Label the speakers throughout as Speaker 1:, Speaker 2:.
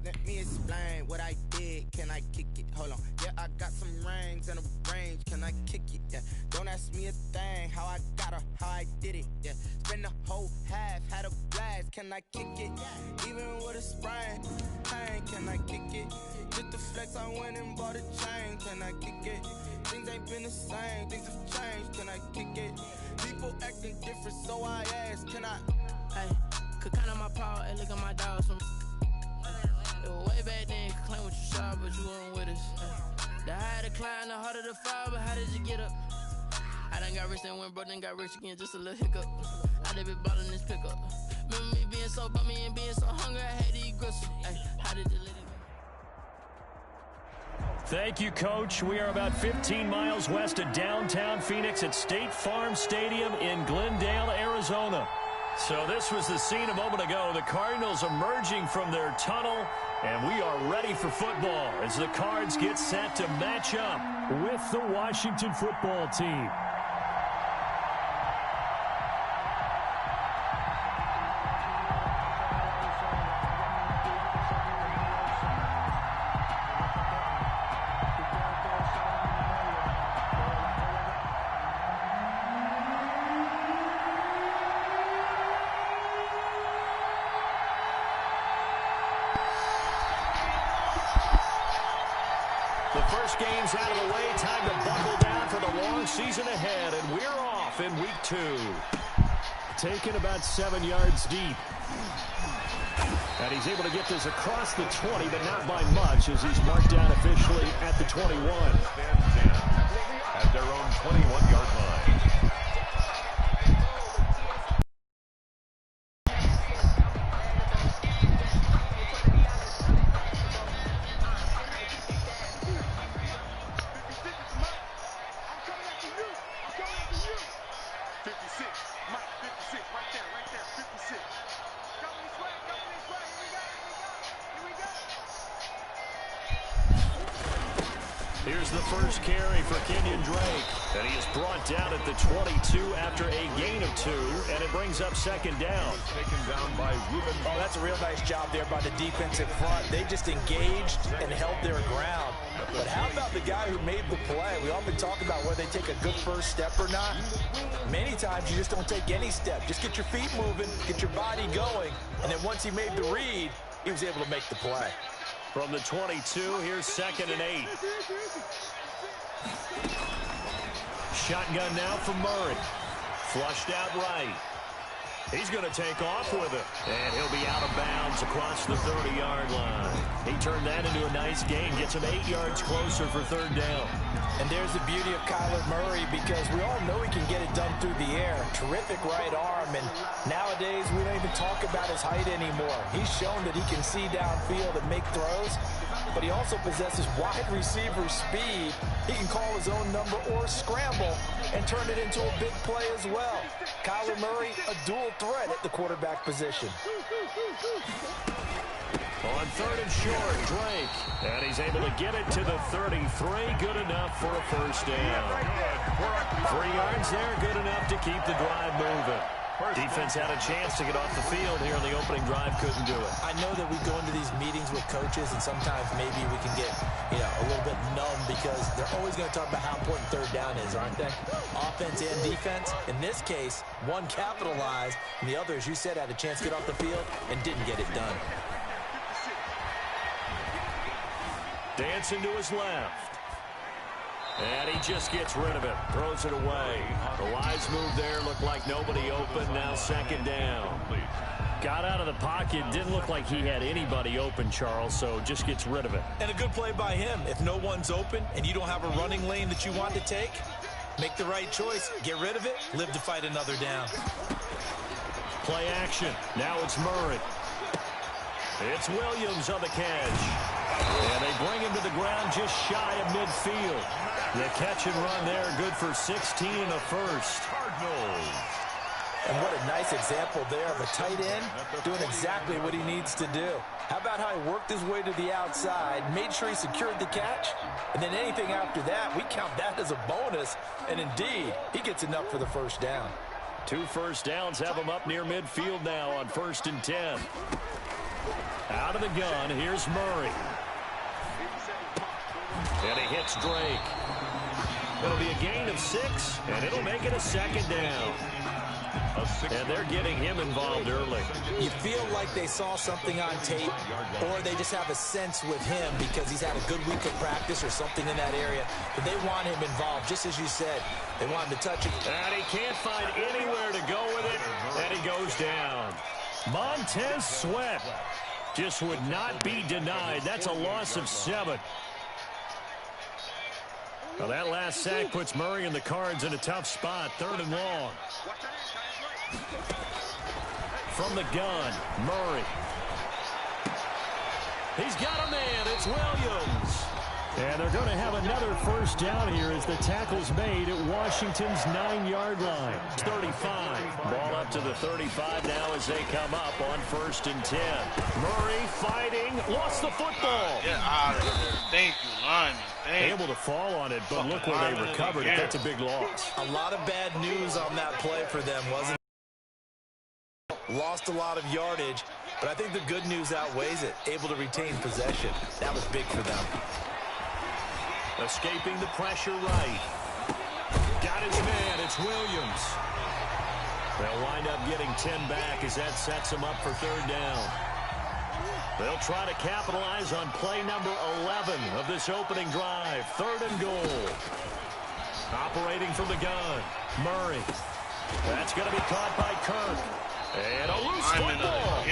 Speaker 1: Let me explain what I did. Can I kick it? Hold on. Yeah, I got some rings and a range. Can I kick it? Yeah. Don't ask me a thing. How I got her, how I did it. Yeah. Spend the whole half, had a blast. Can I kick it? Even with a sprain, pain. Can I kick it? Just the flex, I went and bought a chain. Can I kick it? Things ain't been the same. Things have changed. Can I kick it? People acting different, so I ask. Can I?
Speaker 2: Hey, could count on my power and look at my dogs from. It was way back then, could claim what you saw, but you weren't with us. The higher the climb, the harder the fall, but how did you get up? I done got rich and went broke, then got rich again, just a little hiccup. I done been ballin' this pickup. Remember me being so bummy and being so hungry, I had to eat gristle. Hey, how did the lady...
Speaker 3: Thank you, Coach. We are about 15 miles west of downtown Phoenix at State Farm Stadium in Glendale, Arizona. So this was the scene a moment ago. The Cardinals emerging from their tunnel, and we are ready for football as the Cards get set to match up with the Washington football team. The first game's out of the way. Time to buckle down for the long season ahead, and we're off in week 2. Taken about 7 yards deep. And he's able to get this across the 20, but not by much, as he's marked down officially at the 21.
Speaker 4: At their own 21-yard line.
Speaker 3: Here's the first carry for Kenyon Drake. And he is brought down at the 22 after a gain of 2, and it brings up second down.
Speaker 4: Taken down by Ruben.
Speaker 5: Oh, that's a real nice job there by the defensive front. They just engaged and held their ground. But how about the guy who made the play? We often talk about whether they take a good first step or not. Many times you just don't take any step. Just get your feet moving, get your body going, and then once he made the read, he was able to make the play.
Speaker 3: From the 22, here's 2nd and 8. Shotgun now for Murray. Flushed out right. He's going to take off with it. And he'll be out of bounds across the 30-yard line. He turned that into a nice gain. Gets him 8 yards closer for 3rd down.
Speaker 5: And there's the beauty of Kyler Murray, because we all know he can get it done through the air. Terrific right arm. And nowadays, we don't even talk about his height anymore. He's shown that he can see downfield and make throws. But he also possesses wide receiver speed. He can call his own number or scramble and turn it into a big play as well. Kyler Murray, a dual threat at the quarterback position.
Speaker 3: On 3rd and short, Drake. And he's able to get it to the 33. Good enough for a first down. 3 yards there, good enough to keep the drive moving. Defense had a chance to get off the field here in the opening drive, couldn't do it.
Speaker 5: I know that we go into these meetings with coaches, and sometimes maybe we can get, a little bit numb, because they're always going to talk about how important 3rd down is, aren't they? Offense and defense. In this case, one capitalized, and the other, as you said, had a chance to get off the field and didn't get it done.
Speaker 3: Dancing to his left. And he just gets rid of it. Throws it away. The wise move there. Looked like nobody open. Now 2nd down. Got out of the pocket. Didn't look like he had anybody open, Charles, so just gets rid of it.
Speaker 5: And a good play by him. If no one's open and you don't have a running lane that you want to take, make the right choice. Get rid of it. Live to fight another down.
Speaker 3: Play action. Now it's Murray. It's Williams on the catch. And they bring him to the ground just shy of midfield. The catch and run there, good for 16 and a first.
Speaker 4: Cardinals.
Speaker 5: And what a nice example there of a tight end doing exactly what he needs to do. How about how he worked his way to the outside, made sure he secured the catch, and then anything after that, we count that as a bonus. And indeed, he gets enough for the first down.
Speaker 3: 2 first downs have him up near midfield now on 1st and 10. Out of the gun, here's Murray. And he hits Drake. It'll be a gain of 6, and it'll make it a second down. And they're getting him involved early.
Speaker 5: You feel like they saw something on tape, or they just have a sense with him because he's had a good week of practice or something in that area, but they want him involved, just as you said. They want him to touch it.
Speaker 3: And he can't find anywhere to go with it, and he goes down. Montez Sweat just would not be denied. That's a loss of 7. Well, that last sack puts Murray and the Cards in a tough spot. 3rd and long. From the gun, Murray. He's got a man. It's Williams. And they're going to have another first down here as the tackle's made at Washington's 9-yard line. 35. Ball up to the 35 now as they come up on 1st and 10. Murray fighting. Lost the football.
Speaker 6: Get out of here. Thank you, lineman.
Speaker 3: Able to fall on it, but look where they recovered. That's a big loss.
Speaker 5: A lot of bad news on that play for them, wasn't it? Lost a lot of yardage, but I think the good news outweighs it. Able to retain possession. That was big for them.
Speaker 3: Escaping the pressure right. Got his man. It's Williams. They'll wind up getting 10 back as that sets them up for 3rd down. They'll try to capitalize on play number 11 of this opening drive. 3rd and goal. Operating from the gun. Murray. That's going to be caught by Kirk. And a loose football.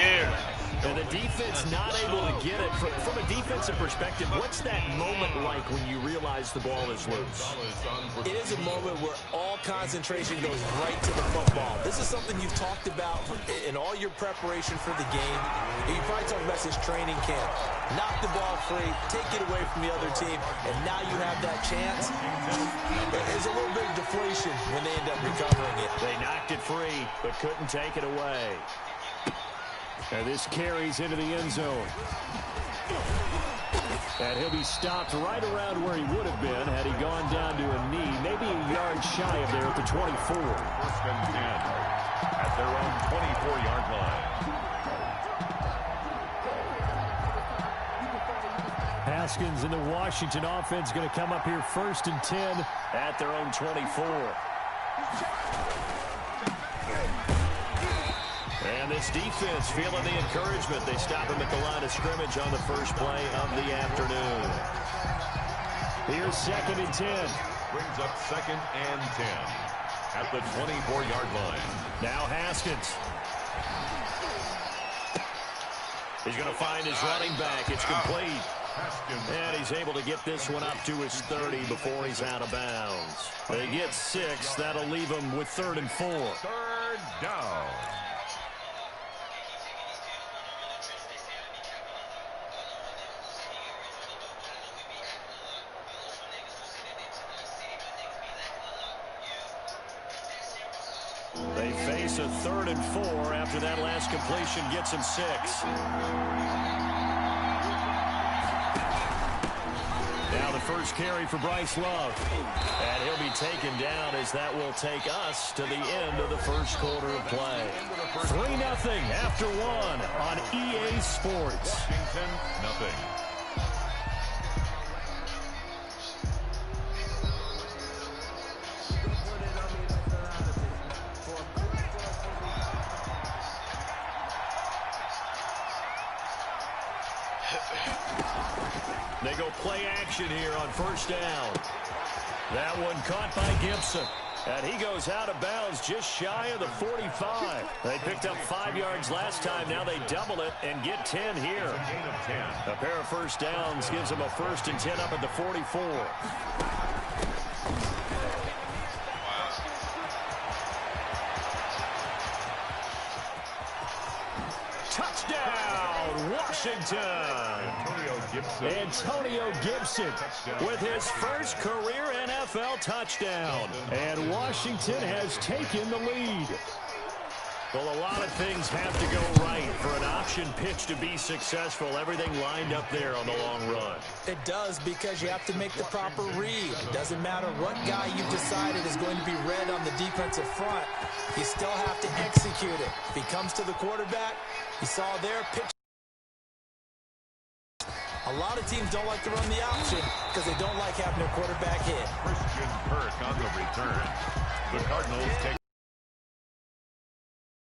Speaker 3: And the defense not able to get it. From a defensive perspective, what's that moment like when you realize the ball is loose?
Speaker 5: It is a moment where all concentration goes right to the football. This is something you've talked about in all your preparation for the game. You probably talked about this training camp. Knock the ball free, take it away from the other team, and now you have that chance. There's a little bit of deflation when they end up recovering it.
Speaker 3: They knocked it free, but couldn't take it away. And this carries into the end zone. And he'll be stopped right around where he would have been had he gone down to a knee, maybe a yard shy of there at the 24.
Speaker 4: 1st and 10 at their own 24-yard line.
Speaker 3: Haskins and the Washington offense going to come up here 1st and 10 at their own 24. And this defense feeling the encouragement. They stop him at the line of scrimmage on the first play of the afternoon. Here's 2nd and 10.
Speaker 4: Brings up 2nd and 10 at the 24-yard line.
Speaker 3: Now Haskins. He's going to find his running back. It's complete. And he's able to get this one up to his 30 before he's out of bounds. They get 6. That'll leave him with 3rd and 4.
Speaker 4: 3rd down.
Speaker 3: They face a 3rd and 4 after that last completion gets him 6. Now the first carry for Bryce Love. And he'll be taken down as that will take us to the end of the first quarter of play. 3-0 after 1 on EA Sports.
Speaker 4: Washington, nothing.
Speaker 3: They go play action here on 1st down. That one caught by Gibson. And he goes out of bounds just shy of the 45. They picked up 5 yards last time. Now they double it and get 10 here. A pair of first downs gives them a 1st and 10 up at the 44. Touchdown, Washington. Antonio Gibson with his first career NFL touchdown. And Washington has taken the lead. Well, a lot of things have to go right for an option pitch to be successful. Everything lined up there on the long run.
Speaker 5: It does, because you have to make the proper read. It doesn't matter what guy you've decided is going to be read on the defensive front. You still have to execute it. If he comes to the quarterback, you saw there, pitch. A lot of teams don't like to run the option because they don't like having their quarterback hit.
Speaker 4: Christian Kirk on the return. The Cardinals take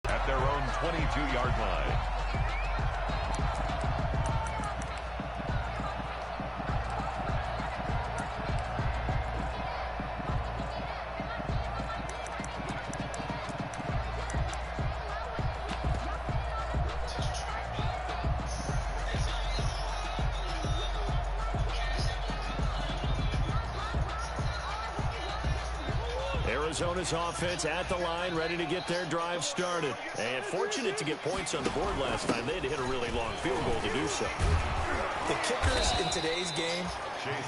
Speaker 4: at their own 22-yard line.
Speaker 3: Arizona's offense at the line, ready to get their drive started. And fortunate to get points on the board last time. They had to hit a really long field goal to do so.
Speaker 5: The kickers in today's game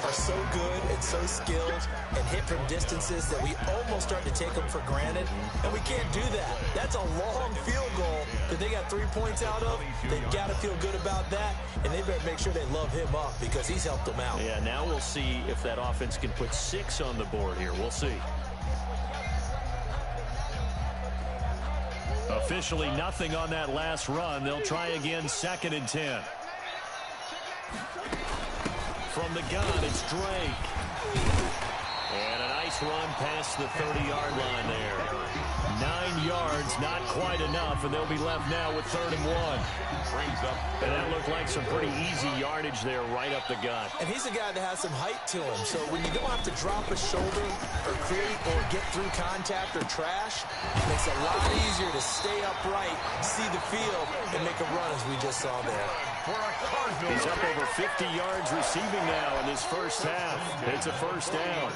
Speaker 5: are so good and so skilled and hit from distances that we almost start to take them for granted, and we can't do that. That's a long field goal that they got 3 points out of. They've got to feel good about that, and they better make sure they love him up because he's helped them out.
Speaker 3: Yeah, now we'll see if that offense can put 6 on the board here. We'll see. Officially nothing on that last run. They'll try again, 2nd and 10. From the gun, it's Drake. And a nice run past the 30-yard line there. 9 yards, not quite enough, and they'll be left now with 3rd and 1.
Speaker 4: Brings up.
Speaker 3: And that looked like some pretty easy yardage there right up the gut.
Speaker 5: And he's a guy that has some height to him, so when you don't have to drop a shoulder or create or get through contact or trash, it makes it a lot easier to stay upright, see the field, and make a run as we just saw there.
Speaker 3: He's up over 50 yards receiving now in this first half. It's a first down.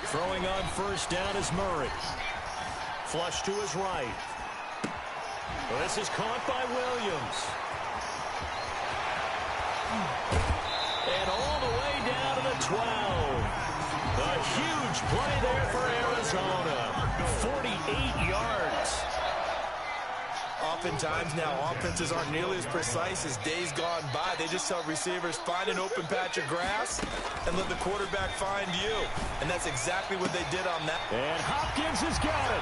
Speaker 3: Throwing on first down is Murray. Flush to his right. Well, this is caught by Williams. And all the way down to the 12. A huge play there for Arizona. 48 yards.
Speaker 5: Oftentimes now, offenses aren't nearly as precise as days gone by. They just tell receivers, find an open patch of grass and let the quarterback find you. And that's exactly what they did on that.
Speaker 3: And Hopkins has got it.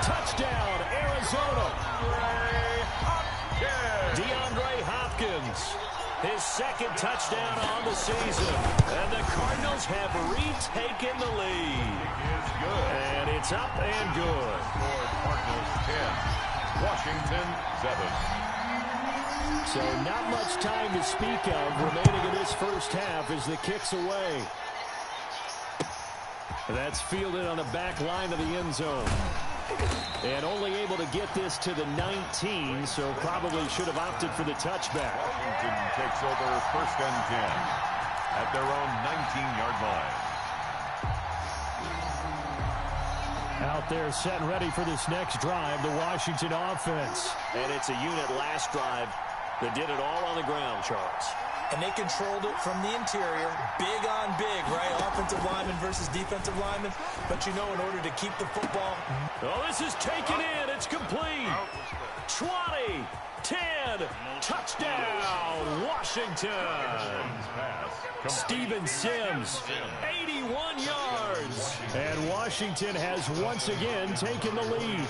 Speaker 3: Touchdown, Arizona. DeAndre Hopkins. His 2nd touchdown on the season. And the Cardinals have retaken the lead. And it's up and good.
Speaker 4: For Cardinals 10. Washington 7.
Speaker 3: So not much time to speak of remaining in this first half as the kick's away. That's fielded on the back line of the end zone. And only able to get this to the 19, so probably should have opted for the touchback.
Speaker 4: Washington takes over 1st and 10 at their own 19-yard line.
Speaker 3: Out there set and ready for this next drive, the Washington offense. And it's a unit last drive that did it all on the ground, Charles.
Speaker 5: And they controlled it from the interior, big on big, right? Offensive lineman versus defensive lineman. But you know, in order to keep the football.
Speaker 3: Oh, this is taken in. It's complete. 20, 10, touchdown, Washington. Steven Sims, 81 yards. And Washington has once again taken the lead.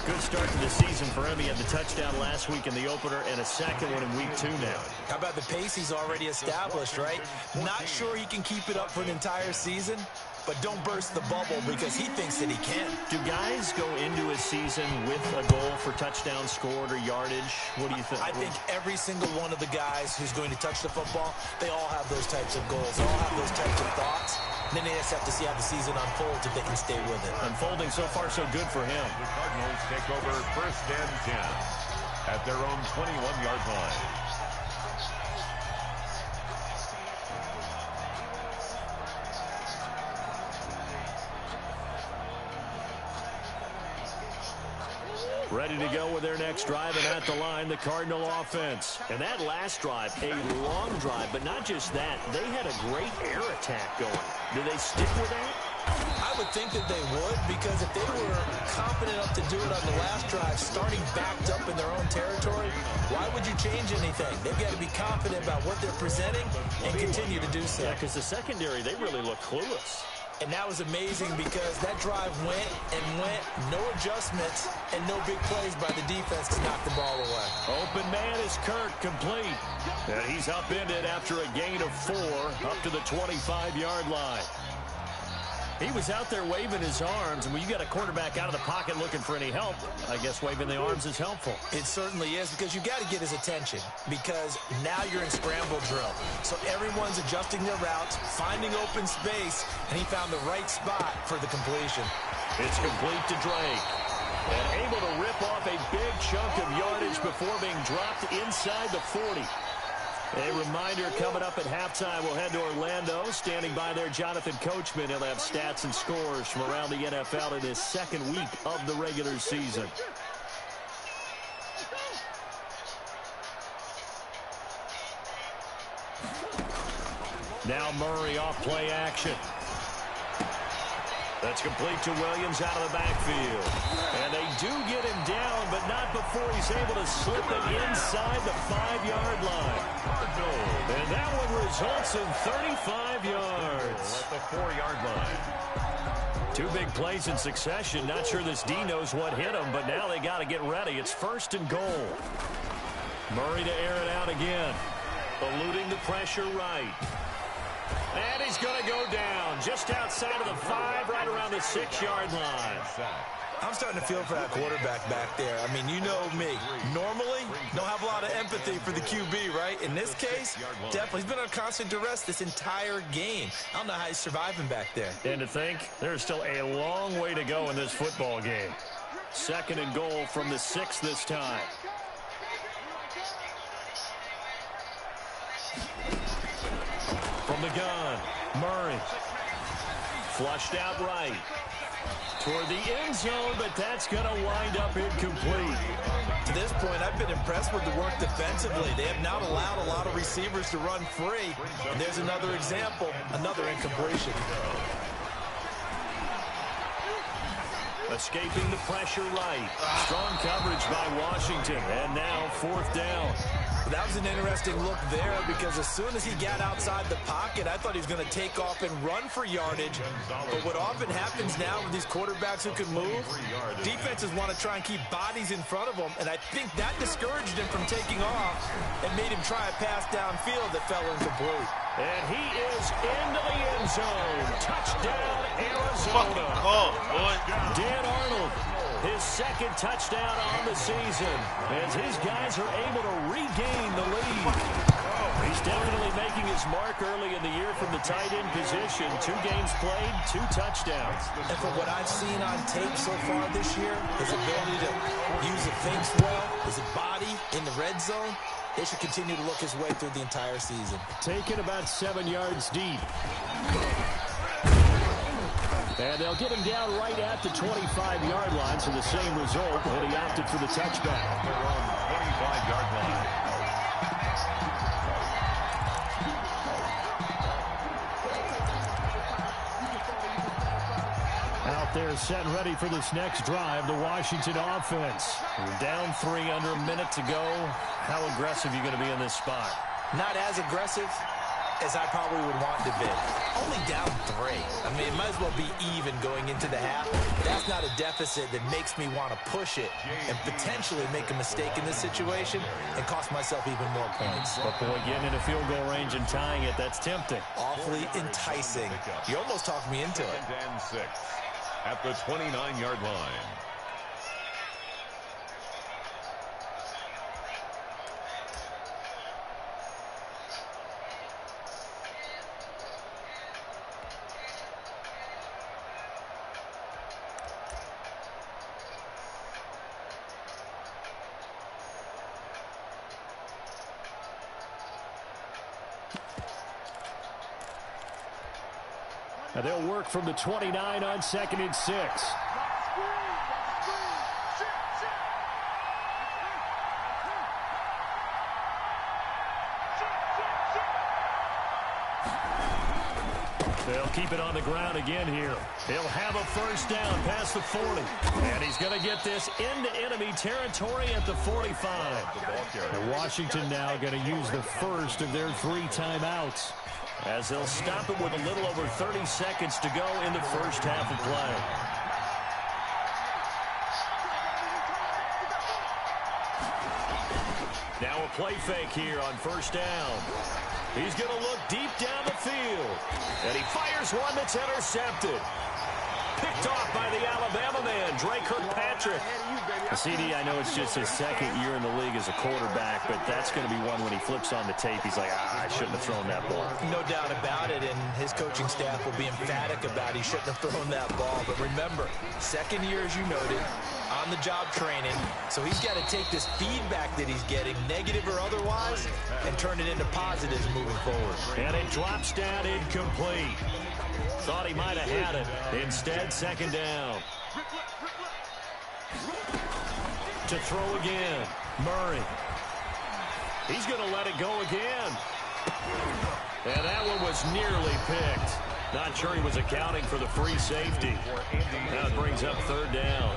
Speaker 3: Good start to the season for him. He had the touchdown last week in the opener and a 2nd one in week 2 now.
Speaker 5: How about the pace he's already established, right? Not sure he can keep it up for an entire season, but don't burst the bubble because he thinks that he can.
Speaker 3: Do guys go into a season with a goal for touchdown scored or yardage? What do you think?
Speaker 5: I think every single one of the guys who's going to touch the football, they all have those types of goals. They all have those types of thoughts. And then they just have to see how the season unfolds if they can stay with it.
Speaker 3: Unfolding so far so good for him.
Speaker 4: The Cardinals take over 1st and 10 at their own 21-yard line.
Speaker 3: Ready to go with their next drive, and at the line, the Cardinal offense. And that last drive, a long drive, but not just that. They had a great air attack going. Do they stick with that?
Speaker 5: I would think that they would, because if they were confident enough to do it on the last drive, starting backed up in their own territory, why would you change anything? They've got to be confident about what they're presenting and continue to do so.
Speaker 3: Yeah, because the secondary, they really look clueless.
Speaker 5: And that was amazing because that drive went and went, no adjustments, and no big plays by the defense to knock the ball away.
Speaker 3: Open man is Kirk, complete. And he's upended after a gain of 4 up to the 25-yard line. He was out there waving his arms, and when you got a quarterback out of the pocket looking for any help, I guess waving the arms is helpful.
Speaker 5: It certainly is, because you got to get his attention, because now you're in scramble drill. So everyone's adjusting their routes, finding open space, and he found the right spot for the completion.
Speaker 3: It's complete to Drake. And able to rip off a big chunk of yardage before being dropped inside the 40. A reminder, coming up at halftime, we'll head to Orlando. Standing by there, Jonathan Coachman. He'll have stats and scores from around the NFL in his second week of the regular season. Now Murray off play action. That's complete to Williams out of the backfield. And they do get him down, but not before he's able to slip it inside the 5-yard line. And that one results in 35 yards.
Speaker 4: At the 4-yard line.
Speaker 3: 2 big plays in succession. Not sure this D knows what hit him, but now they got to get ready. It's 1st and goal. Murray to air it out again. Eluding the pressure right. And he's going to go down just outside of the 5, right around the 6-yard line.
Speaker 5: I'm starting to feel for that quarterback back there. I mean, you know me. Normally, don't have a lot of empathy for the QB, right? In this case, definitely. He's been on constant duress this entire game. I don't know how he's surviving back there.
Speaker 3: And to think, there's still a long way to go in this football game. 2nd and goal from the 6 this time. From the gun, Murray. Flushed out right. Toward the end zone, but that's going to wind up incomplete.
Speaker 5: To this point, I've been impressed with the work defensively. They have not allowed a lot of receivers to run free. And there's another example, another incompletion.
Speaker 3: Escaping the pressure right. Strong coverage by Washington. And now 4th down.
Speaker 5: That was an interesting look there, because as soon as he got outside the pocket, I thought he was going to take off and run for yardage. But what often happens now with these quarterbacks who can move, defenses want to try and keep bodies in front of them, and I think that discouraged him from taking off and made him try a pass downfield that fell incomplete.
Speaker 3: And he is into the end zone. Touchdown, Arizona.
Speaker 6: Oh, boy.
Speaker 3: Dan Arnold, his 2nd touchdown on the season, as his guys are able to regain the lead. He's definitely making his mark early in the year from the tight end position. 2 games played, 2 touchdowns.
Speaker 5: And from what I've seen on tape so far this year, his ability to use the fakes well, his body in the red zone, they should continue to look his way through the entire season.
Speaker 3: Taken about 7 yards deep. And they'll get him down right at the 25-yard line, so the same result, and he opted for the touchback.
Speaker 4: They're on 25-yard line.
Speaker 3: Out there set and ready for this next drive, the Washington offense. We're down 3 under a minute to go. How aggressive are you going to be in this spot?
Speaker 5: Not as aggressive as I probably would want to be. Only down 3. I mean, it might as well be even going into the half. That's not a deficit that makes me want to push it and potentially make a mistake in this situation and cost myself even more points.
Speaker 3: But boy, getting into field goal range and tying it, that's tempting.
Speaker 5: Awfully enticing. You almost talked me into it.
Speaker 4: 2nd and 6 at the 29-yard line.
Speaker 3: And they'll work from the 29 on 2nd and 6. They'll keep it on the ground again here. He'll have a 1st down past the 40. And he's going to get this into enemy territory at the 45. And Washington now going to use the first of their 3 timeouts. as they'll stop it with a little over 30 seconds to go in the first half of play. Now a play fake here on first down. He's going to look deep down the field. And he fires one that's intercepted. Picked off by the Alabama man, Drake Kirkpatrick. CD, I know it's just his second year in the league as a quarterback, but that's going to be one when he flips on the tape. He's like, I shouldn't have thrown that ball.
Speaker 5: No doubt about it, and his coaching staff will be emphatic about he shouldn't have thrown that ball. But remember, second year, as you noted, on-the-job training. So he's got to take this feedback that he's getting, negative or otherwise, and turn it into positives moving forward.
Speaker 3: And it drops down incomplete. Thought he might have had it. Instead, second down. To throw again. Murray. He's going to let it go again. And that one was nearly picked. Not sure he was accounting for the free safety. Now it brings up third down.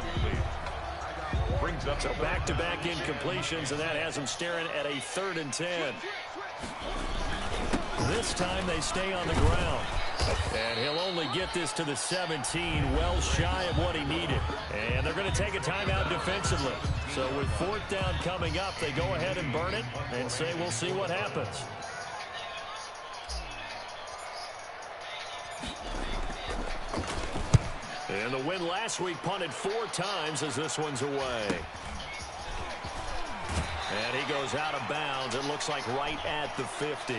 Speaker 3: So back-to-back incompletions, and that has him staring at a 3rd and 10. This time they stay on the ground. And he'll only get this to the 17, well shy of what he needed. And they're going to take a timeout defensively. So with 4th down coming up, they go ahead and burn it and say we'll see what happens. And the win last week punted 4 times as this one's away. And he goes out of bounds. It looks like right at the 50.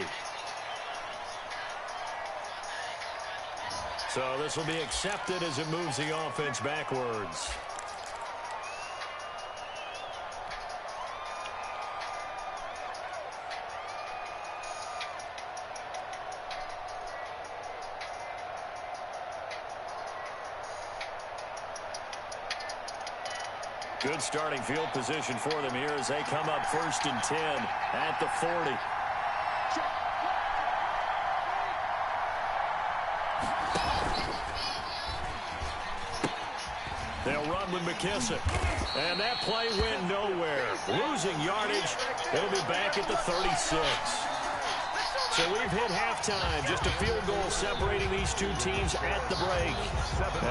Speaker 3: So this will be accepted as it moves the offense backwards. Good starting field position for them here as they come up 1st and 10 at the 40. They'll run with McKissick. And that play went nowhere. Losing yardage. It'll be back at the 36. So we've hit halftime. Just a field goal separating these two teams at the break.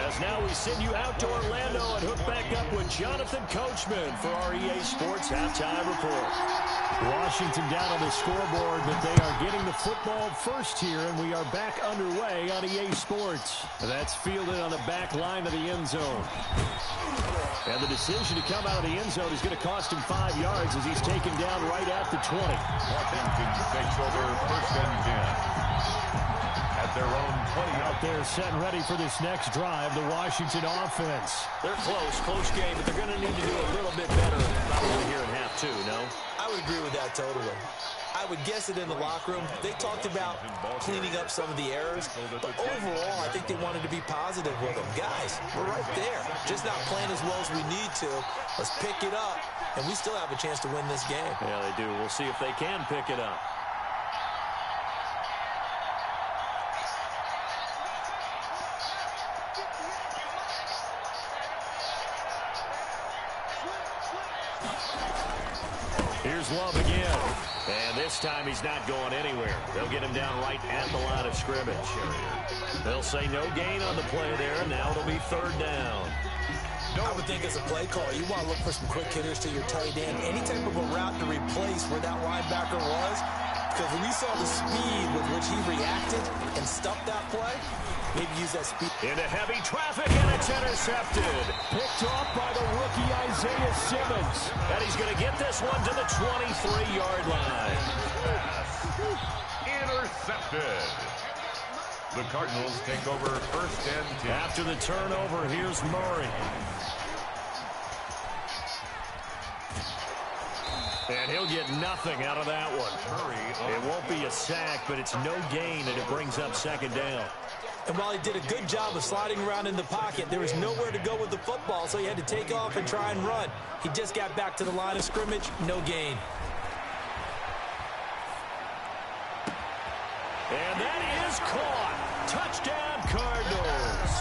Speaker 3: As now we send you out to Orlando and hook back up with Jonathan Coachman for our EA Sports Halftime Report. Washington down on the scoreboard, but they are getting the football first here, and we are back underway on EA Sports. That's fielded on the back line of the end zone. And the decision to come out of the end zone is going to cost him 5 yards as he's taken down right at the 20.
Speaker 4: Washington takes over 1st and 10. At their own 20.
Speaker 3: Out there set and ready for this next drive, the Washington offense. They're close game, but they're going to need to do a little bit better probably here in half 2, no?
Speaker 5: I would agree with that totally. I would guess it in the locker room. They talked about cleaning up some of the errors, but overall, I think they wanted to be positive with them. Guys, we're right there. Just not playing as well as we need to. Let's pick it up, and we still have a chance to win this game.
Speaker 3: Yeah, they do. We'll see if they can pick it up. Here's Love again. And this time he's not going anywhere. They'll get him down right at the line of scrimmage. They'll say no gain on the play there, and now it'll be 3rd down.
Speaker 5: I would think as a play call, you want to look for some quick hitters to your tight end. Any type of a route to replace where that linebacker was. Because when we saw the speed with which he reacted and stuffed that play, maybe use that speed.
Speaker 3: Into heavy traffic, and it's intercepted. Picked off by the rookie Isaiah Simmons. And he's going to get this one to the 23-yard line.
Speaker 4: Intercepted. The Cardinals take over 1st and 10.
Speaker 3: After the turnover, here's Murray. And he'll get nothing out of that one. It won't be a sack, but it's no gain, and it brings up 2nd down.
Speaker 5: And while he did a good job of sliding around in the pocket, there was nowhere to go with the football, so he had to take off and try and run. He just got back to the line of scrimmage, no gain.
Speaker 3: And that is caught. Touchdown, Cardinals.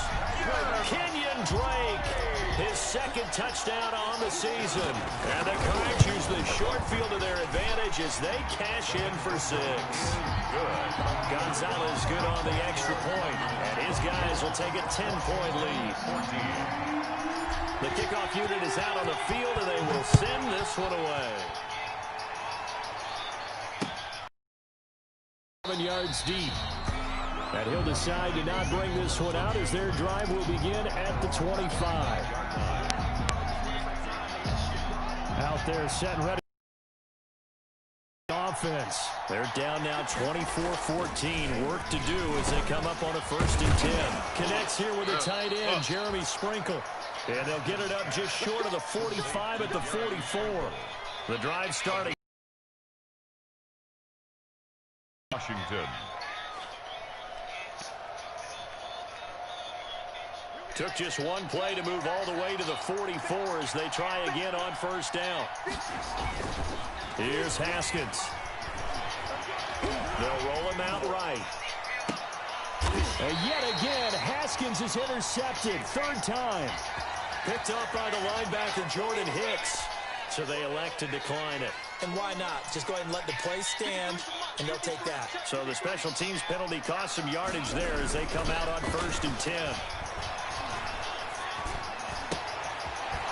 Speaker 3: Kenyon Drake, his second touchdown on the season. And the Cards use the short field to their advantage as they cash in for 6. Good. Gonzalez good on the extra point, and his guys will take a 10-point lead. 14. The kickoff unit is out on the field, and they will send this one away. 7 yards deep. And he'll decide to not bring this one out as their drive will begin at the 25. Out there, set and ready. Offense. They're down now 24-14. Work to do as they come up on a 1st and 10. Connects here with the tight end, Jeremy Sprinkle. And they'll get it up just short of the 45 at the 44. The drive starting.
Speaker 4: Washington.
Speaker 3: Took just one play to move all the way to the 44 as they try again on 1st down. Here's Haskins. They'll roll him out right. And yet again, Haskins is intercepted. 3rd time. Picked up by the linebacker, Jordan Hicks. So they elect to decline it.
Speaker 5: And why not? Just go ahead and let the play stand, and they'll take that.
Speaker 3: So the special teams penalty cost some yardage there as they come out on 1st and 10.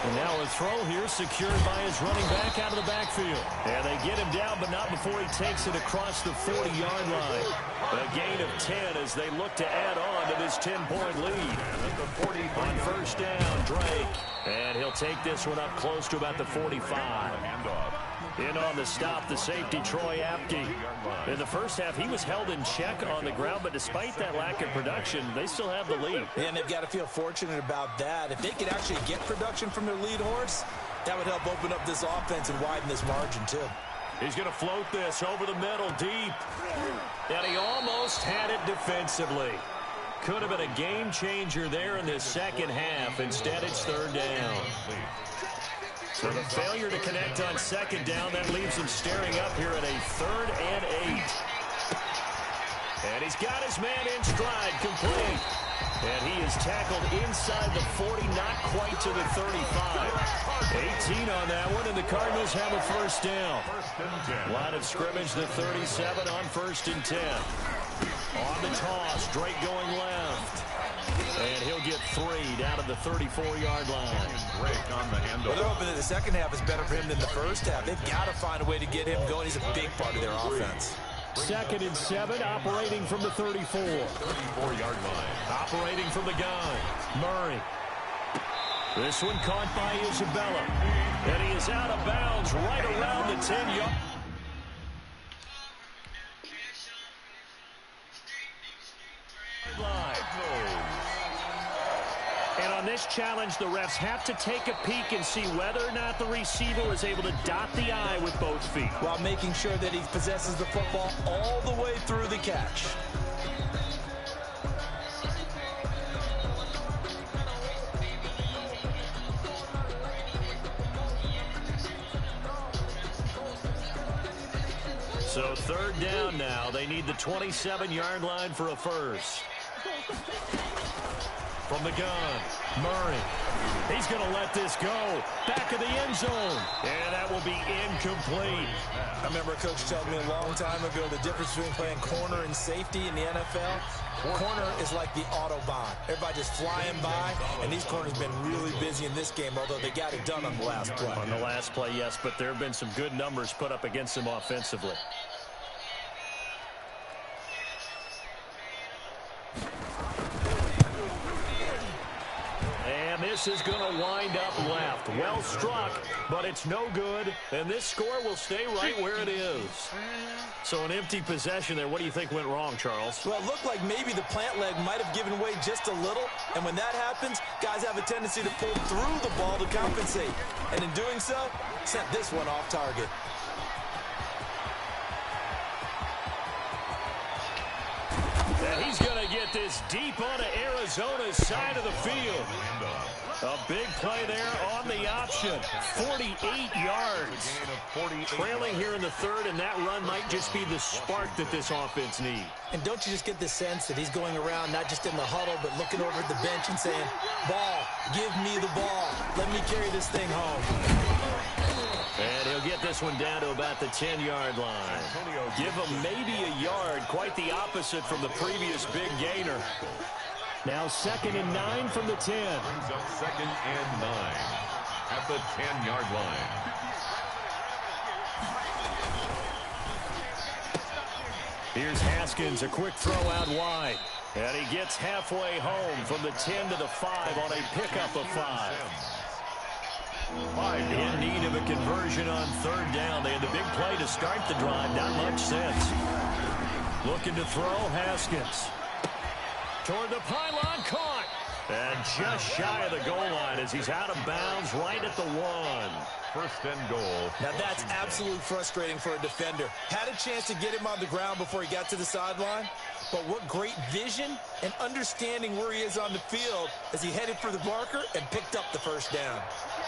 Speaker 3: And now a throw here secured by his running back out of the backfield. And they get him down, but not before he takes it across the 40-yard line. A gain of 10 as they look to add on to this 10-point lead. On 1st down, Drake. And he'll take this one up close to about the 45. In on the stop, the safety, Troy Apke. In the first half, he was held in check on the ground, but despite that lack of production, they still have the lead.
Speaker 5: And they've got to feel fortunate about that. If they could actually get production from their lead horse, that would help open up this offense and widen this margin, too.
Speaker 3: He's going to float this over the middle, deep. And he almost had it defensively. Could have been a game changer there in this second half. Instead, it's 3rd down. So the failure to connect on 2nd down, that leaves him staring up here at a 3rd and 8. And he's got his man in stride, complete. And he is tackled inside the 40, not quite to the 35. 18 on that one, and the Cardinals have a 1st down. Line of scrimmage, the 37 on 1st and 10. On the toss, Drake going left. And he'll get 3 down at the 34-yard line.
Speaker 4: Drake on the handoff.
Speaker 5: Well, they're hoping that the second half is better for him than the first half. They've got to find a way to get him going. He's a big part of their offense.
Speaker 3: 2nd and 7, operating from the 34.
Speaker 4: 34-yard line.
Speaker 3: Operating from the gun, Murray. This one caught by Isabella. And he is out of bounds right around the 10-yard. And on this challenge, the refs have to take a peek and see whether or not the receiver was able to dot the I with both feet,
Speaker 5: while making sure that he possesses the football all the way through the catch.
Speaker 3: So 3rd down now. They need the 27-yard line for a 1st. From the gun, Murray. He's going to let this go. Back of the end zone. And that will be incomplete.
Speaker 5: I remember a coach telling me a long time ago the difference between playing corner and safety in the NFL. Corner is like the Autobahn. Everybody just flying by, and these corners have been really busy in this game, although they got it done on the last play.
Speaker 3: On the last play, yes, but there have been some good numbers put up against them offensively. And this is going to wind up left. Well struck, but it's no good. And this score will stay right where it is. So an empty possession there. What do you think went wrong, Charles?
Speaker 5: Well, it looked like maybe the plant leg might have given way just a little. And when that happens, guys have a tendency to pull through the ball to compensate. And in doing so, sent this one off target.
Speaker 3: And he's going to get this deep onto Arizona's side of the field. A big play there on the option. 48 yards. Trailing here in the third, and that run might just be the spark that this offense needs.
Speaker 5: And don't you just get the sense that he's going around not just in the huddle, but looking over at the bench and saying, ball, give me the ball. Let me carry this thing home.
Speaker 3: And he'll get this one down to about the 10-yard line. Give him maybe a yard, quite the opposite from the previous big gainer.
Speaker 7: Now 2nd and 9 from the 10.
Speaker 4: Brings up 2nd and 9 at the 10-yard line.
Speaker 3: Here's Haskins, a quick throw out wide. And he gets halfway home from the 10 to the 5 on a pickup of 5. In need of a conversion on 3rd down. They had the big play to start the drive. Not much sense. Looking to throw, Haskins. Toward the pylon, caught. And just shy of the goal line as he's out of bounds right at the 1.
Speaker 4: 1st and goal.
Speaker 5: Now that's absolutely frustrating for a defender. Had a chance to get him on the ground before he got to the sideline, but what great vision and understanding where he is on the field as he headed for the marker and picked up the 1st down.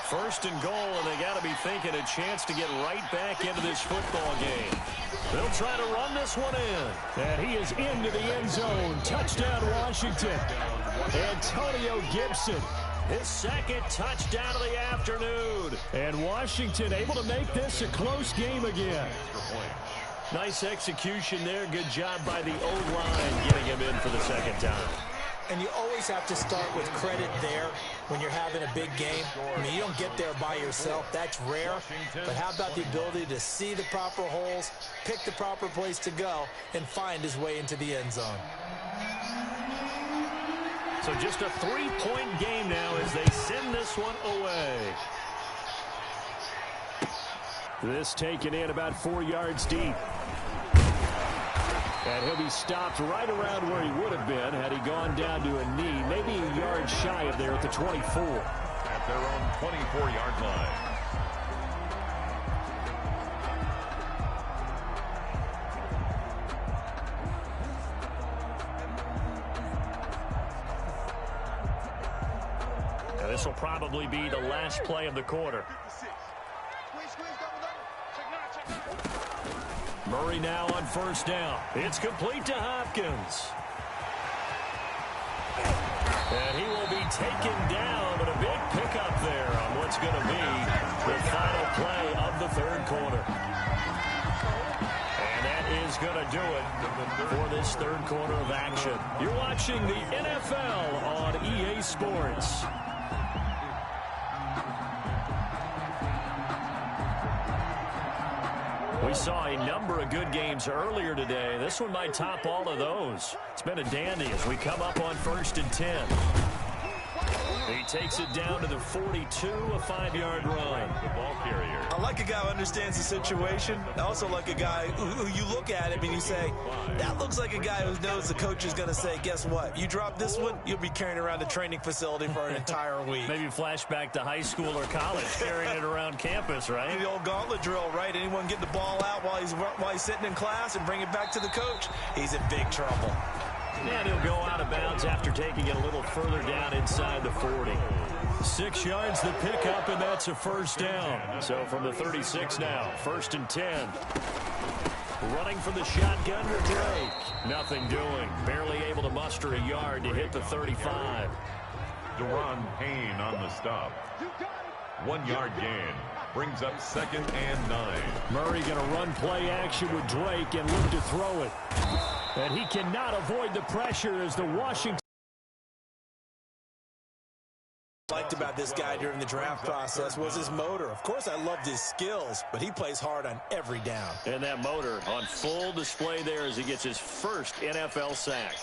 Speaker 3: 1st and goal, and they got to be thinking a chance to get right back into this football game. They'll try to run this one in.
Speaker 7: And he is into the end zone. Touchdown, Washington. Antonio Gibson.
Speaker 3: His 2nd touchdown of the afternoon.
Speaker 7: And Washington able to make this a close game again.
Speaker 3: Nice execution there. Good job by the O-line getting him in for the 2nd time.
Speaker 5: And you always have to start with credit there when you're having a big game. I mean, you don't get there by yourself. That's rare. But how about the ability to see the proper holes, pick the proper place to go, and find his way into the end zone?
Speaker 3: So just a 3-point game now as they send this one away.
Speaker 7: This taken in about 4 yards deep. And he'll be stopped right around where he would have been had he gone down to a knee, maybe a yard shy of there at the 24.
Speaker 4: At their own 24-yard line.
Speaker 3: Now this will probably be the last play of the quarter. Murray now on 1st down. It's complete to Hopkins. And he will be taken down, but a big pickup there on what's going to be the final play of the 3rd quarter. And that is going to do it for this 3rd quarter of action. You're watching the NFL on EA Sports. We saw a number of good games earlier today. This one might top all of those. It's been a dandy as we come up on 1st and 10. He takes it down to the 42, a 5-yard run.
Speaker 4: The ball carrier.
Speaker 5: I like a guy who understands the situation. I also like a guy who you look at him and you say, that looks like a guy who knows the coach is going to say, guess what? You drop this one, you'll be carrying around the training facility for an entire week.
Speaker 3: Maybe flashback to high school or college, carrying it around campus, right?
Speaker 5: The old gauntlet drill, right? Anyone get the ball out while he's sitting in class and bring it back to the coach, he's in big trouble.
Speaker 3: And he'll go out of bounds after taking it a little further down inside the 40.
Speaker 7: 6 yards the pickup, and that's a 1st down.
Speaker 3: So from the 36 now, 1st and 10. Running from the shotgun with Drake. Nothing doing. Barely able to muster a yard to hit the 35.
Speaker 4: Deron Payne on the stop. 1-yard gain. Brings up 2nd and 9.
Speaker 7: Murray going to run play action with Drake and look to throw it. And he cannot avoid the pressure as the Washington.
Speaker 5: Liked about this guy during the draft process was his motor. Of course, I loved his skills, but he plays hard on every down.
Speaker 3: And that motor on full display there as he gets his first NFL sack.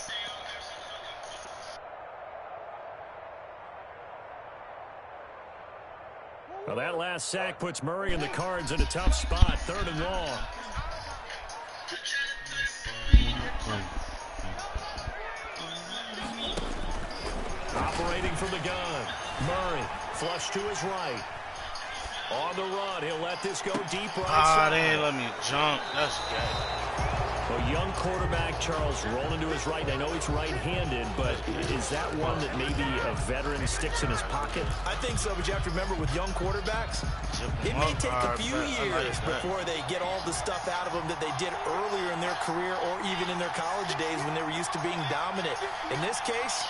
Speaker 3: Well, that last sack puts Murray and the Cards in a tough spot, 3rd and long. Operating from the gun. Murray, flush to his right. On the run, he'll let this go deep right side.
Speaker 6: They ain't let me jump. That's good.
Speaker 3: A young quarterback, Charles, rolling to his right. I know he's right-handed, but is that one that maybe a veteran sticks in his pocket?
Speaker 5: I think so, but you have to remember with young quarterbacks, it may take a few years before they get all the stuff out of them that they did earlier in their career or even in their college days when they were used to being dominant. In this case,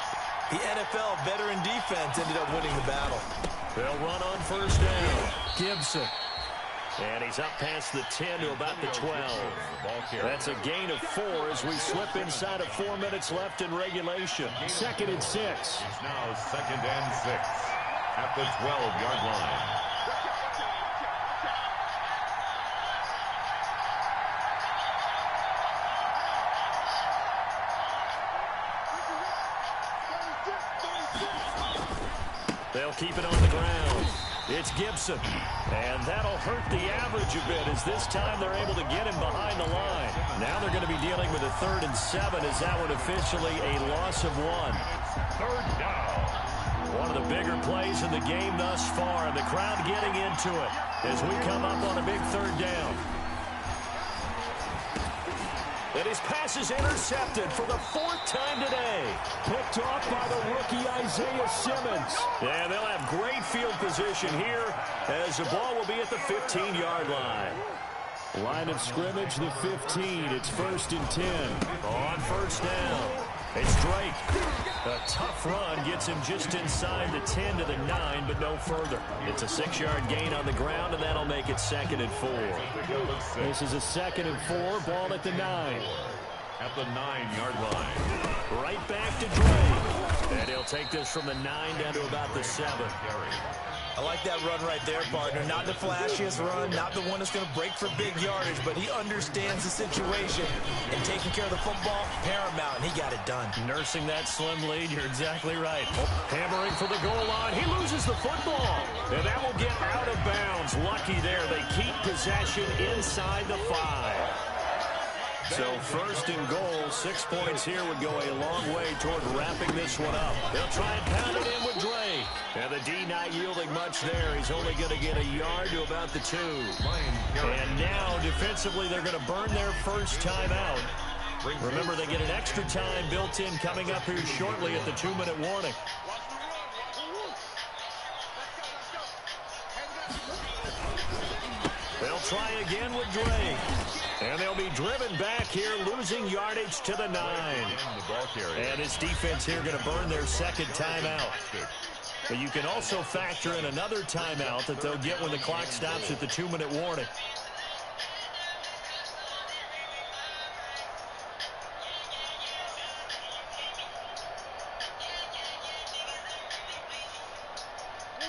Speaker 5: the NFL veteran defense ended up winning the battle.
Speaker 3: They'll run on first down. Gibson. And he's up past the 10 to about the 12. That's a gain of 4 as we slip inside of 4 minutes left in regulation.
Speaker 7: 2nd and 6.
Speaker 4: It's now 2nd and 6 at the 12-yard line.
Speaker 3: They'll keep it on the ground. It's Gibson. And that'll hurt the average a bit as this time they're able to get him behind the line. Now they're going to be dealing with a 3rd and 7 as that one officially a loss of 1.
Speaker 4: 3rd down.
Speaker 3: One of the bigger plays in the game thus far, and the crowd getting into it as we come up on a big 3rd down. And his pass is intercepted for the 4th time today.
Speaker 7: Picked off by the rookie Isaiah Simmons.
Speaker 3: Yeah, they'll have great field position here as the ball will be at the 15-yard line.
Speaker 7: Line of scrimmage, the 15. It's 1st and 10.
Speaker 3: On first down, it's Drake. A tough run gets him just inside the 10 to the 9, but no further. It's a 6-yard gain on the ground, and that'll make it 2nd and 4.
Speaker 7: This is a 2nd and 4, ball at the 9.
Speaker 4: At the 9-yard line.
Speaker 3: Right back to Drake. And he'll take this from the 9 down to about the 7.
Speaker 5: I like that run right there, partner. Not the flashiest run, not the one that's going to break for big yardage, but he understands the situation, and taking care of the football, paramount, and he got it done.
Speaker 3: Nursing that slim lead, you're exactly right. Hammering for the goal line. He loses the football, and that will get out of bounds. Lucky there. They keep possession inside the 5. So 1st and goal, 6 points here would go a long way toward wrapping this one up. They'll try and pound it in with Drake. And the D not yielding much there. He's only going to get a yard to about the 2. And now, defensively, they're going to burn their first time out. Remember, they get an extra time built in coming up here shortly at the 2-minute warning. They'll try again with Drake. And they'll be driven back here, losing yardage to the 9. And his defense here going to burn their 2nd timeout. But you can also factor in another timeout that they'll get when the clock stops at the 2-minute warning.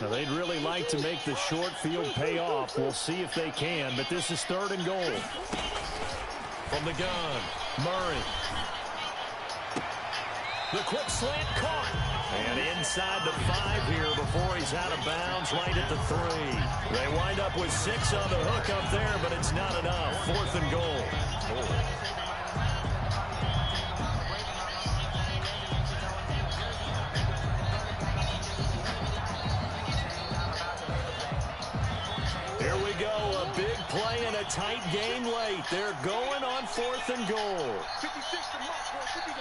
Speaker 7: Now, they'd really like to make the short field pay off. We'll see if they can, but this is 3rd and goal.
Speaker 3: From the gun, Murray. The quick slant caught. And inside the 5 here before he's out of bounds right at the 3. They wind up with 6 on the hook up there, but it's not enough. 4th and goal. Here we go, a big play and a tight game late. They're going on 4th and goal.
Speaker 8: 56 to mark, 56.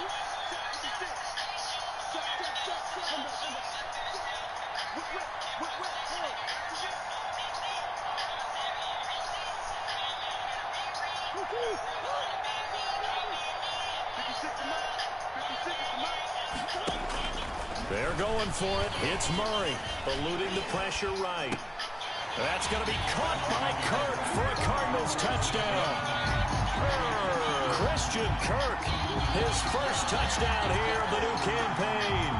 Speaker 3: They're going for it. It's Murray, eluding the pressure right. That's going to be caught by Kirk for a Cardinals touchdown. Christian Kirk, his first touchdown here of the new campaign.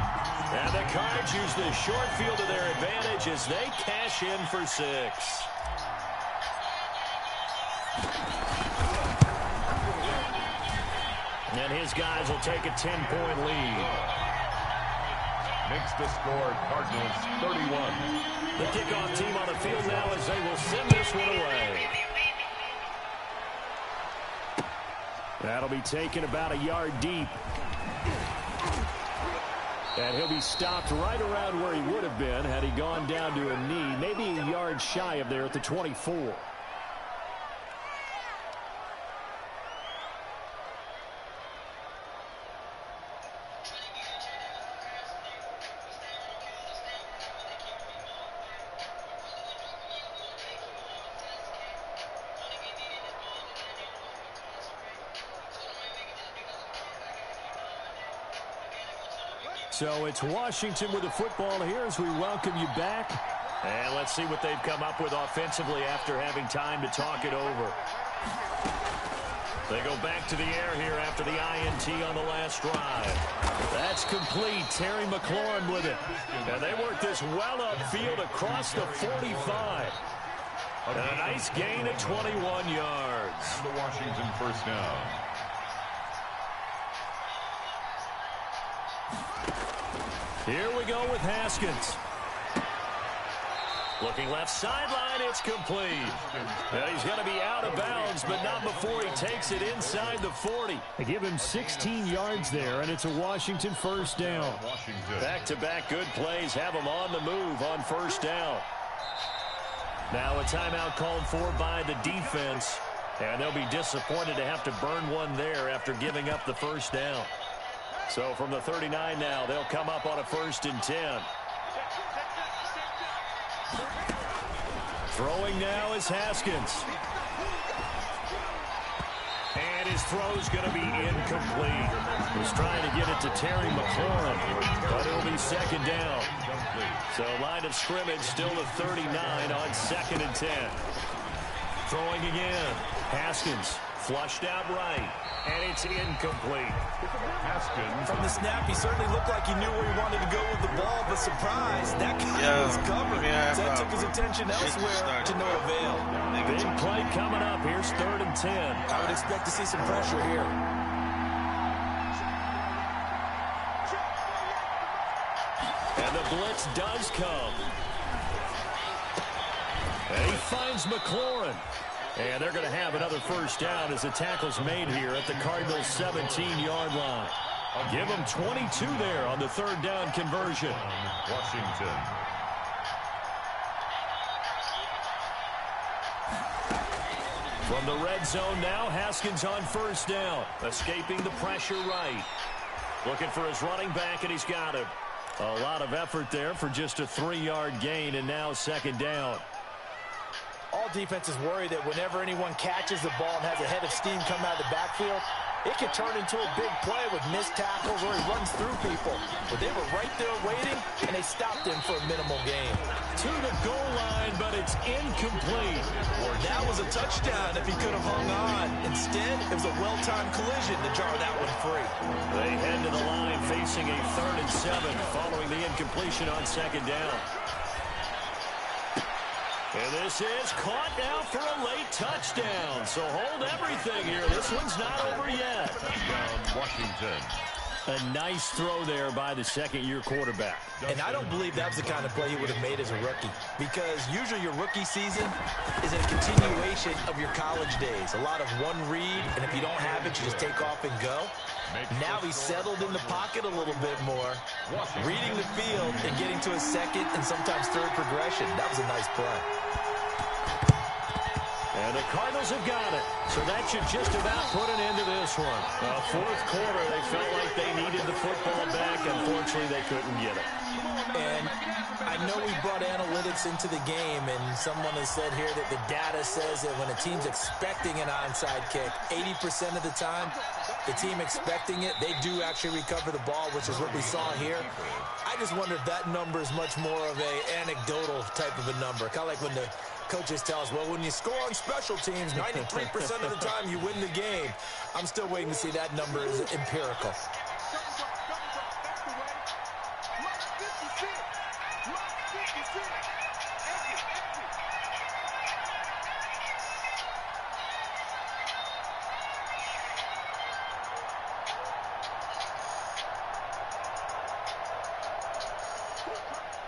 Speaker 3: And the Cards use the short field to their advantage as they cash in for 6. And his guys will take a 10-point lead.
Speaker 4: Makes the score Cardinals 31.
Speaker 3: The kickoff team on the field now as they will send this one away.
Speaker 7: That'll be taken about a yard deep. And he'll be stopped right around where he would have been had he gone down to a knee, maybe a yard shy of there at the 24. So it's Washington with the football here as we welcome you back.
Speaker 3: And let's see what they've come up with offensively after having time to talk it over. They go back to the air here after the INT on the last drive. That's complete. Terry McLaurin with it. And they work this well upfield across the 45. And a nice gain at 21 yards.
Speaker 4: And the Washington first down.
Speaker 3: Here we go with Haskins. Looking left sideline, it's complete. Now he's going to be out of bounds, but not before he takes it inside the 40.
Speaker 7: They give him 16 yards there, and it's a Washington first down.
Speaker 3: Back-to-back good plays have him on the move on first down. Now a timeout called for by the defense, and they'll be disappointed to have to burn one there after giving up the first down. So from the 39 now, they'll come up on a 1st and 10. Throwing now is Haskins. And his throw's going to be incomplete. He's trying to get it to Terry McLaurin, but it'll be 2nd down. So line of scrimmage still the 39 on 2nd and 10. Throwing again. Haskins flushed out right, and it's incomplete.
Speaker 4: Haskins.
Speaker 5: From the snap, he certainly looked like he knew where he wanted to go with the ball, but surprise, that guy was covered. So that took his attention elsewhere to no avail.
Speaker 3: Big play coming up. Here's 3rd and 10.
Speaker 5: I would expect to see some pressure here.
Speaker 3: And the blitz does come. And he finds McLaurin. And they're going to have another first down as the tackle's made here at the Cardinals' 17-yard line. Give them 22 there on the 3rd down conversion.
Speaker 4: Washington.
Speaker 3: From the red zone now, Haskins on first down. Escaping the pressure right. Looking for his running back, and he's got him. A lot of effort there for just a 3-yard gain, and now 2nd down.
Speaker 5: All defenses worry that whenever anyone catches the ball and has a head of steam come out of the backfield, it can turn into a big play with missed tackles or he runs through people. But they were right there waiting, and they stopped him for a minimal gain.
Speaker 3: To the goal line, but it's incomplete.
Speaker 5: That was a touchdown if he could have hung on. Instead, it was a well-timed collision to jar that one free.
Speaker 3: They head to the line facing a 3rd and 7 following the incompletion on 2nd down. And this is caught now for a late touchdown. So hold everything here. This one's not over yet.
Speaker 4: Touchdown, Washington.
Speaker 3: A nice throw there by the 2nd-year quarterback.
Speaker 5: And I don't believe that was the kind of play he would have made as a rookie. Because usually your rookie season is a continuation of your college days. A lot of one read, and if you don't have it, you just take off and go. Now he's settled in the pocket a little bit more, reading the field and getting to a 2nd and sometimes 3rd progression. That was a nice play.
Speaker 3: And the Cardinals have got it. So that should just about put an end to this one. 4th quarter, they felt like they needed the football back. Unfortunately, they couldn't get it.
Speaker 5: And I know we brought analytics into the game, and someone has said here that the data says that when a team's expecting an onside kick, 80% of the time, the team expecting it, they do actually recover the ball, which is what we saw here. I just wonder if that number is much more of a anecdotal type of a number. Kind of like when the coaches tell us, well, when you score on special teams, 93% of the time you win the game. I'm still waiting to see that number is empirical.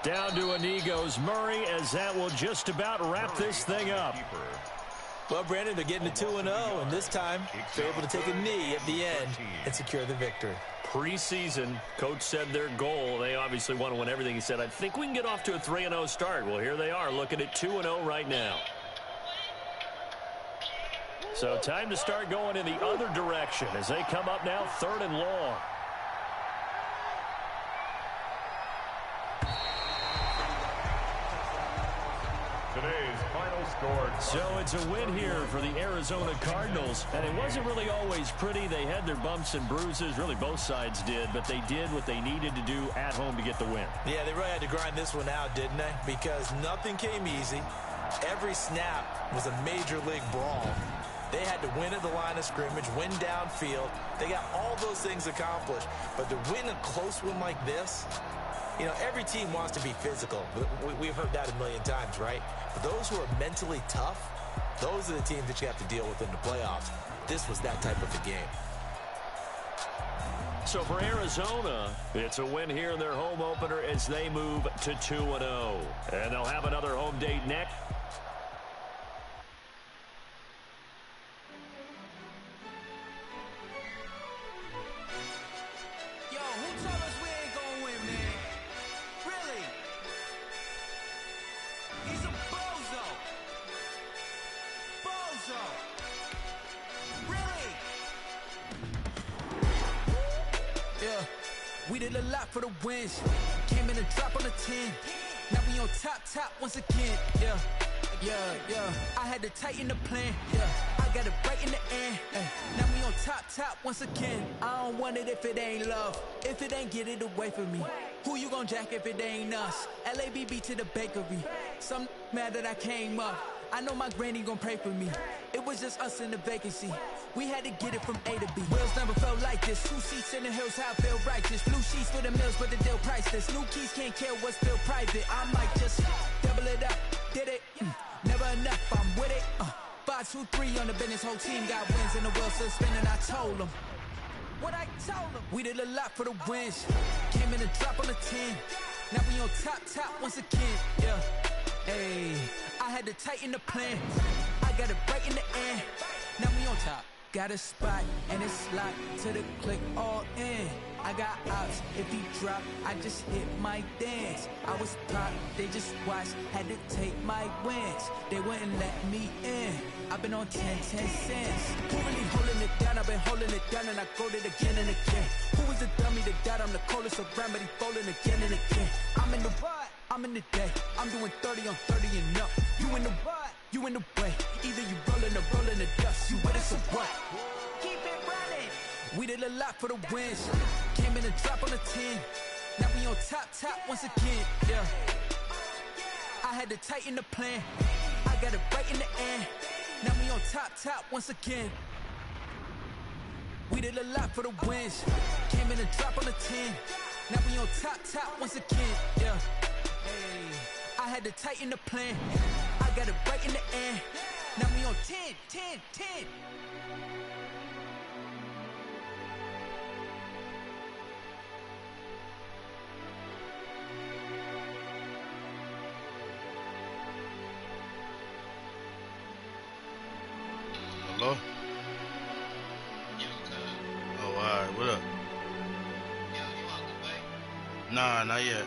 Speaker 3: Down to a knee goes Murray, as that will just about wrap this thing up.
Speaker 5: Well, Brandon, they're getting to 2-0, and this time they're able to take a knee at the end and secure the victory.
Speaker 3: Preseason, coach said their goal, they obviously want to win everything. He said, I think we can get off to a 3-0 start. Well, here they are looking at 2-0 right now. So time to start going in the other direction as they come up now 3rd and long.
Speaker 4: Today's final score.
Speaker 3: So it's a win here for the Arizona Cardinals. And it wasn't really always pretty. They had their bumps and bruises. Really, both sides did. But they did what they needed to do at home to get the win.
Speaker 5: Yeah, they really had to grind this one out, didn't they? Because nothing came easy. Every snap was a major league brawl. They had to win at the line of scrimmage, win downfield. They got all those things accomplished. But to win a close one like this, you know, every team wants to be physical. We've heard that a million times, right? But those who are mentally tough, those are the teams that you have to deal with in the playoffs. This was that type of a game.
Speaker 3: So for Arizona, it's a win here in their home opener as they move to 2-0. And they'll have another home date next.
Speaker 9: We did a lot for the wins. Came in and drop on the 10. Now we on top once again. Yeah. I had to tighten the plan. Yeah. I got it right in the end. Now we on top once again. I don't want it if it ain't love. If it ain't, get it away from me. Who you gon' jack if it ain't us? LABB to the bakery. Some mad that I came up. I know my granny gon' pray for me. It was just us in the vacancy. We had to get it from A to B. Wheels never felt like this. 2 seats in the hills, how I feel righteous. Blue sheets for the mills, but the deal priceless. New keys can't kill what's still private. I might just double it up. Did it? Never enough, I'm with it. 5-2-3 on the business. Whole team got wins and the wheels still spinning. I told them what I told them. We did a lot for the wins. Came in and drop on the 10. Now we on top once again. Yeah. Hey, I had to tighten the plan. I got it right in the end. Now we on top. Got a spot and it's locked to the click all in. I got outs, if he drop, I just hit my dance. I was pop, they just watched, had to take my wins. They wouldn't let me in. I've been on 10 cents. Who really holding it down? I've been holding it down and I go it again and again. Who was the dummy that died? I'm the coldest around, but he falling again and again. I'm in the what? I'm in the day. I'm doing 30 on 30 and up. You in the what? You in the way. Either you rolling or rolling the dust. You with us or what? Keep it running. We did a lot for the wins. Came in and drop on the 10. Now we on top once again. Yeah. I had to tighten the plan. I got it right in the end. Now we on top once again. We did a lot for the wins. Came in and drop on the 10. Now we on top once again. Yeah. Hey, I had to tighten the plan. I got it right in the end. Now we on 10.
Speaker 6: Hello? Oh, alright, what up? Nah, not yet.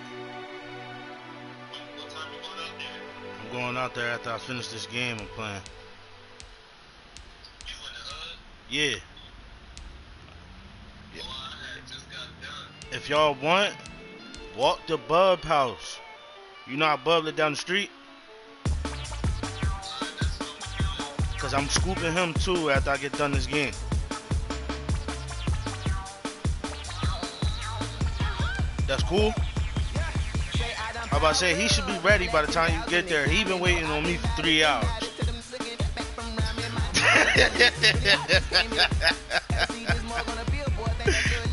Speaker 10: What time you going out there?
Speaker 6: I'm going out there after I finish this game I'm playing.
Speaker 10: You in the hood?
Speaker 6: Yeah.
Speaker 10: Well, I had just got done.
Speaker 6: If y'all want, walk to Bub house. You know how Bub live down the street? Cause I'm scooping him too after I get done this game. That's cool. I'm about to say he should be ready by the time you get there. He been waiting on me for 3 hours.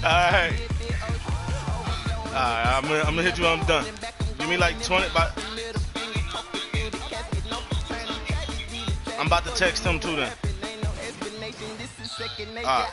Speaker 6: Alright. I'm gonna hit you when I'm done. Give me like 20. I'm about to text him too then. Alright.